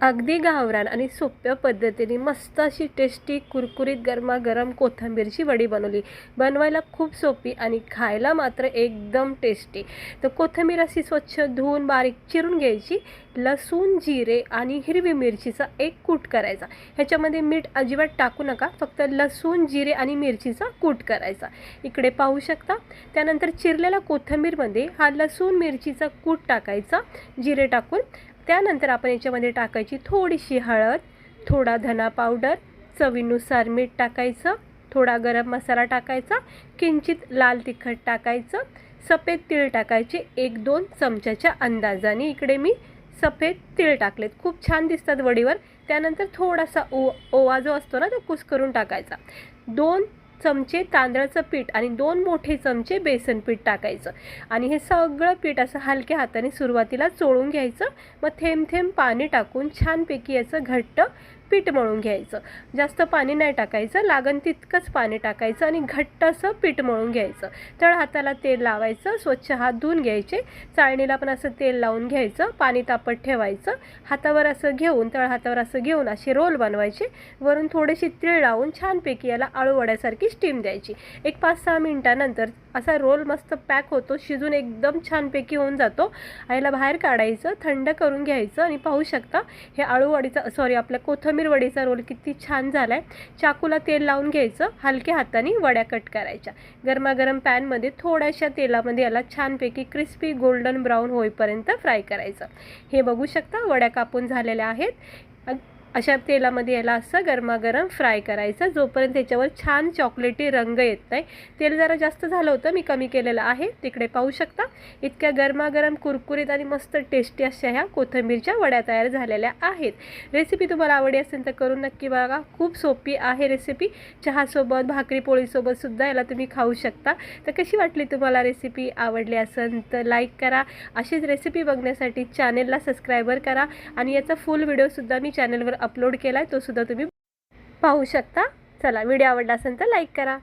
अगदी गावरान आणि सोप्या पद्धतीने मस्त अशी टेस्टी कुरकुरीत गरमागरम कोथिंबीरची वडी बनवायला खूप सोपी आणि खायला मात्र एकदम टेस्टी। तर कोथिंबीर अशी स्वच्छ धुवून बारीक चिरून घ्यायची। लसूण, जिरे आणि हिरवी मिरचीचा एक कूट करायचा। ह्याच्यामध्ये मीठ अजिबात टाकू नका, फक्त लसूण, जिरे आणि मिरचीचा कूट करायचा। इकडे पाहू शकता। त्यानंतर चिरलेल्या कोथिंबीरमध्ये हा लसूण मिरचीचा कूट टाकायचा जिरे टाकून। त्यानंतर आपण याच्यामध्ये टाकायची थोडीशी हळद, थोडा धना पावडर, चवीनुसार मीठ टाकायचं, थोडा गरम मसाला टाकायचा, किंचित लाल तिखट टाकायचं, सफेद तीळ टाकायचे 1-2 चमच्याच्या अंदाजाने। इकडे मी सफेद तीळ टाकलेत, खूप छान दिसतात वडीवर। त्यानंतर थोडासा ओवा जो असतो ना तो कुस्करून टाकायचा। 2 चमचे तांदळाचं पीठ आणि 2 मोठे चमचे बेसन पीठ टाकायचं आणि हे सगळं पीठ असं हलक्या हाताने सुरुवातीला चोळून घ्यायचं। मग थेंब थेंब पाणी टाकून छानपैकी याचं घट्ट पीठ मळून घ्यायचं। जास्त पाणी नाही टाकायचं, लागण तितकंच पाणी टाकायचं आणि घट्ट असं पीठ मळून घ्यायचं। तळ हाताला तेल लावायचं, स्वच्छ हात धुवून घ्यायचे, चाळणीला पण असं तेल लावून घ्यायचं, पाणी तापत ठेवायचं, हातावर असं घेऊन तळ हातावर असं घेऊन असे रोल बनवायचे। वरून थोडेसे तीळ लावून छानपैकी याला आळू वड्यासारखी स्टीम द्यायची। एक 5-6 मिनिटानंतर असा रोल मस्त पॅक होतो, शिजून एकदम छानपैकी होऊन जातो। याला बाहेर काढायचं, थंड करून घ्यायचं आणि पाहू शकता हे आळू वडीचा आपल्या कोथिंबीर वडीचा रोल किती छान झालाय। चाकूला तेल लावून घ्यायचं, हलक्या हाताने वड्या कट करायच्या। गरमागरम पॅनमध्ये थोड्याशा तेलामध्ये याला छानपैकी क्रिस्पी गोल्डन ब्राऊन होईपर्यंत फ्राय करायचं। हे बघू शकता वड्या कापून झालेल्या आहेत। अशा तेलामध्ये याला असं गरमागरम फ्राय करायचं जोपर्यंत त्याच्यावर छान चॉकलेटी रंग येत नाही। तेल जरा जास्त झालं होतं, मी कमी केलेलं आहे। तिकडे पाहू शकता इतक्या गरमागरम कुरकुरीत आणि मस्त टेस्टी अशा ह्या कोथिंबीरच्या वड्या तयार झालेल्या आहेत। रेसिपी तुम्हाला आवडली असेल तर करून नक्की बघा, खूप सोपी आहे रेसिपी। चहासोबत, भाकरी पोळीसोबत सुद्धा याला तुम्ही खाऊ शकता। तर कशी वाटली तुम्हाला रेसिपी? आवडली असेल तर लाईक करा। अशीच रेसिपी बघण्यासाठी चॅनेलला सबस्क्राईबर करा आणि याचा फुल व्हिडिओसुद्धा मी चॅनलवर अपलोड केला आहे, तो सुद्धा तुम्ही पाहू शकता। चला, व्हिडिओ आवडला असेल तर लाईक करा।